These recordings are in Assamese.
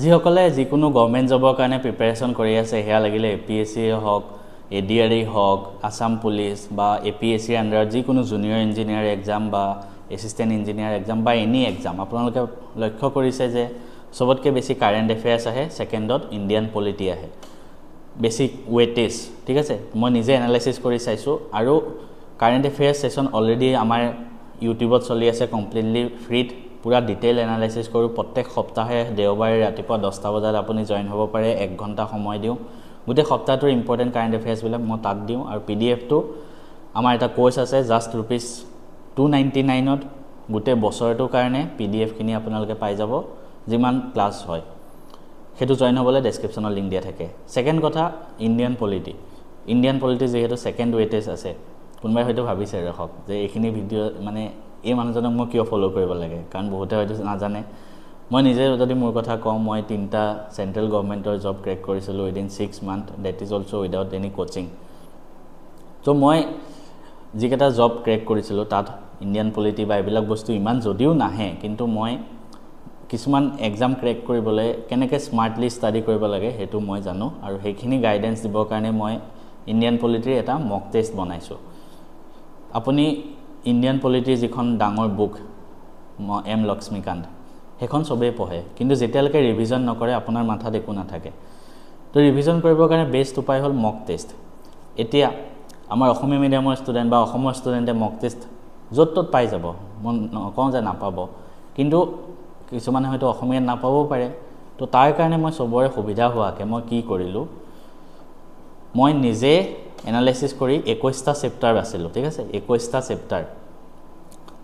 যিসকলে যিকোনো গভৰ্ণমেণ্ট জবৰ কাৰণে প্ৰিপাৰেশ্যন কৰি আছে সেয়া লাগিলে APSC হওক ADRE হওক আসাম পুলিচ বা APSC আণ্ডাৰত যিকোনো জুনিয়ৰ ইঞ্জিনিয়াৰ এক্সাম বা এছিষ্টেণ্ট ইঞ্জিনিয়াৰ এক্সাম বা এনি এক্সাম আপোনালোকে লক্ষ্য কৰিছে যে সবতকৈ বেছি কাৰেণ্ট এফেয়াৰ্ছ আহে ছেকেণ্ডত ইণ্ডিয়ান পলিটি আহে বেছিক ৱেটেজ ঠিক আছে মই নিজে এনালাইচিছ কৰি চাইছোঁ আৰু কাৰেণ্ট এফেয়াৰ্ছ সেশ্যন অলৰেডি আমাৰ ইউটিউবত চলি আছে কমপ্লিটলি ফ্ৰীত পুৰা ডিটেইল এনালাইচিছ কৰোঁ প্ৰত্যেক সপ্তাহে দেওবাৰে ৰাতিপুৱা 10টা বজাত আপুনি জইন হ'ব পাৰে 1 ঘণ্টা সময় দিওঁ গোটেই সপ্তাহটোৰ ইম্পৰ্টেণ্ট কাৰেণ্ট এফেয়াৰ্ছবিলাক মই তাত দিওঁ আৰু PDFটো আমাৰ এটা কোৰ্চ আছে জাষ্ট ₹299ত গোটেই বছৰটোৰ কাৰণে PDFখিনি আপোনালোকে পাই যাব যিমান ক্লাছ হয় সেইটো জইন হ'বলৈ ডেছক্ৰিপশ্যনৰ লিংক দিয়া থাকে ছেকেণ্ড কথা ইণ্ডিয়ান পলিটি যিহেতু ছেকেণ্ড ৱেটেজ আছে কোনোবাই হয়তো ভাবিছে ৰখক যে এইখিনি ভিডিঅ' মানে এই মানুহজনক মই কিয় ফ'ল' কৰিব লাগে কাৰণ বহুতে হয়তো নাজানে মই নিজে যদি মোৰ কথা কওঁ মই 3টা চেণ্ট্ৰেল গভৰ্ণমেণ্টৰ জব ক্ৰেক কৰিছিলোঁ within 6 month that is also' without any coaching ত' মই যিকেইটা জব ক্ৰেক কৰিছিলোঁ তাত ইণ্ডিয়ান পলিটি বা এইবিলাক বস্তু ইমান যদিও নাহে কিন্তু মই কিছুমান এক্সাম ক্ৰেক কৰিবলৈ কেনেকৈ স্মাৰ্টলি ষ্টাডি কৰিব লাগে সেইটো মই জানো আৰু সেইখিনি গাইডেন্স দিবৰ কাৰণে মই ইণ্ডিয়ান পলিটিৰ এটা মক টেষ্ট বনাইছোঁ আপুনি ইণ্ডিয়ান পলিটিৰ যিখন ডাঙৰ বুক M লক্ষ্মীকান্ত সেইখন চবেই পঢ়ে কিন্তু যেতিয়ালৈকে ৰিভিজন নকৰে আপোনাৰ মাথাত একো নাথাকে তো ৰিভিজন কৰিবৰ কাৰণে বেষ্ট উপায় হ'ল মক টেষ্ট এতিয়া আমাৰ অসমীয়া মিডিয়ামৰ ষ্টুডেণ্ট বা অসমৰ ষ্টুডেণ্টে মক টেষ্ট য'ত ত'ত পাই যাব মই নকওঁ যে নাপাব কিন্তু কিছুমানে হয়তো অসমীয়াত নাপাবও পাৰে তো তাৰ কাৰণে মই চবৰে সুবিধা হোৱাকৈ মই কি কৰিলোঁ মই নিজে এনালাইচিছ কৰি 21টা চেপ্টাৰ আছিলোঁ ঠিক আছে 21টা চেপ্টাৰ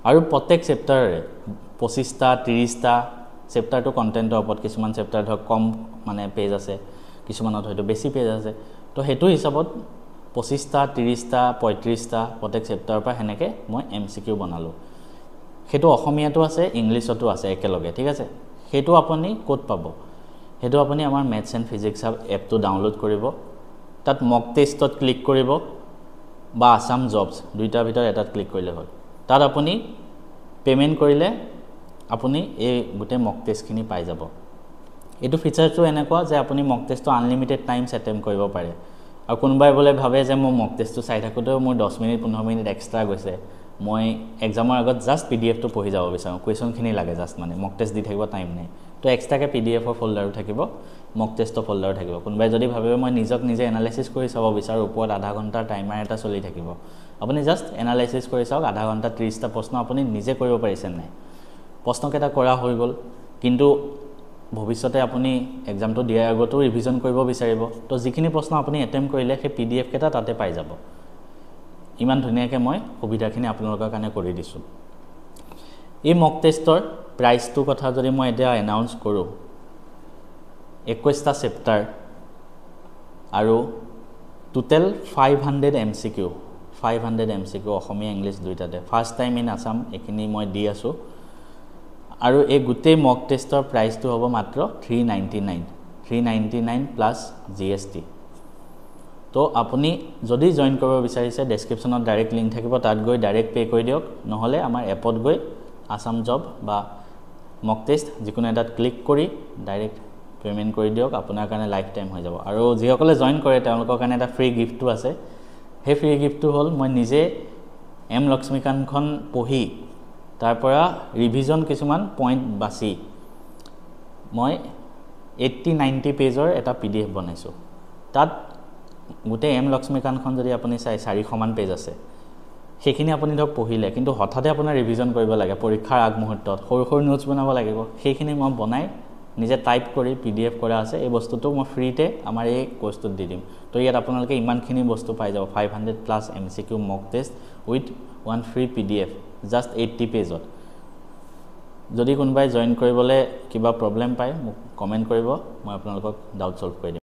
আৰু প্ৰত্যেক চেপ্টাৰৰে 25টা 30টা চেপ্টাৰটো কণ্টেণ্টৰ ওপৰত কিছুমান চেপ্টাৰ ধৰক কম মানে পেজ আছে কিছুমানত হয়তো বেছি পেজ আছে তো সেইটো হিচাপত 25টা 30টা 35টা প্ৰত্যেক চেপ্টাৰৰ পৰা সেনেকৈ মই MCQ বনালোঁ সেইটো অসমীয়াটো আছে ইংলিছতো আছে একেলগে ঠিক আছে সেইটো আপুনি ক'ত পাব সেইটো আপুনি আমাৰ মেথছ এণ্ড ফিজিক্স হাব এপটো ডাউনলোড কৰিব তাত মক টেষ্টত ক্লিক কৰিব বা আসাম জবছ দুইটাৰ ভিতৰত এটাত ক্লিক কৰিলে হ'ল তাত আপুনি পে'মেণ্ট কৰিলে আপুনি এই গোটেই মক টেষ্টখিনি পাই যাব এইটো ফিচাৰটো এনেকুৱা যে আপুনি মক টেষ্টটো আনলিমিটেড টাইমছ এটেম্প কৰিব পাৰে আৰু কোনোবাই বোলে ভাবে যে মই মক টেষ্টটো চাই থাকোঁতেও মোৰ 10 মিনিট 15 মিনিট এক্সট্ৰা গৈছে মই এক্সামৰ আগত জাষ্ট PDFটো পঢ়ি যাব বিচাৰোঁ কুৱেশ্যনখিনি লাগে জাষ্ট মানে মক টেষ্ট দি থাকিব টাইম নাই তো এক্সট্ৰাকৈ PDFৰ ফ'ল্ডাৰো থাকিব মক টেষ্টৰ ফ'ল্ডাৰো থাকিব কোনোবাই যদি ভাবে মই নিজে এনালাইচিছ কৰি চাব বিচাৰোঁ ওপৰত আধা ঘণ্টাৰ টাইমাৰ এটা চলি থাকিব আপুনি জাষ্ট এনালাইচিছ কৰি চাওক আধা ঘণ্টা 30টা প্ৰশ্ন আপুনি নিজে কৰিব পাৰিছে নাই প্ৰশ্নকেইটা কৰা হৈ গ'ল কিন্তু ভৱিষ্যতে আপুনি এক্সামটো দিয়াৰ আগতো ৰিভিজন কৰিব বিচাৰিব তো যিখিনি প্ৰশ্ন আপুনি এটেম্প কৰিলে সেই PDF কেইটা তাতে পাই যাব ইমান ধুনীয়াকৈ মই সুবিধাখিনি আপোনালোকৰ কাৰণে কৰি দিছোঁ এই মক টেষ্টৰ প্ৰাইচটোৰ কথা যদি মই এতিয়া এনাউন্স কৰোঁ 21টা চেপ্টাৰ আৰু টোটেল 500 MCQ অসমীয়া ইংলিছ দুইটাতে ফাৰ্ষ্ট টাইম ইন আসাম এইখিনি মই দি আছোঁ আৰু এই গোটেই মক টেষ্টৰ প্ৰাইচটো হ'ব মাত্ৰ 399 প্লাছ GST তো আপুনি যদি জইন কৰিব বিচাৰিছে ডেছক্ৰিপশ্যনত ডাইৰেক্ট লিংক থাকিব তাত গৈ ডাইৰেক্ট পে' কৰি দিয়ক নহ'লে আমাৰ এপত গৈ আসাম জব বা মক টেষ্ট যিকোনো এটাত ক্লিক কৰি ডাইৰেক্ট পে'মেণ্ট কৰি দিয়ক আপোনাৰ কাৰণে লাইফ টাইম হৈ যাব আৰু যিসকলে জইন কৰে তেওঁলোকৰ কাৰণে এটা ফ্ৰী গিফ্টটো আছে সেই ফ্ৰী গিফ্টটো হ'ল মই নিজে M লক্ষ্মীকান্তখন পঢ়ি তাৰ পৰা ৰিভিজন কিছুমান পইণ্ট বাছি মই 80-90 পেজৰ এটা PDF বনাইছোঁ তাত গোটেই M লক্ষ্মীকান্তখন যদি আপুনি চাই 400মান পেজ আছে সেইখিনি আপুনি ধৰক পঢ়িলে কিন্তু হঠাতে আপোনাৰ ৰিভিজন কৰিব লাগে পৰীক্ষাৰ আগমুহূৰ্তত সৰু নোটছ বনাব লাগিব সেইখিনি মই বনাই নিজে টাইপ কৰি PDF কৰা আছে এই বস্তুটো মই ফ্ৰীতে আমাৰ এই কোৰ্সটোত দি দিম তো ইয়াত আপোনালোকে ইমানখিনি বস্তু পাই যাব 500 plus MCQ mock test with one free PDF just 80 পেজত যদি কোনোবাই জইন কৰিবলৈ কিবা প্ৰব্লেম পায় মোক কমেণ্ট কৰিব মই আপোনালোকক ডাউট সলভ কৰি দিম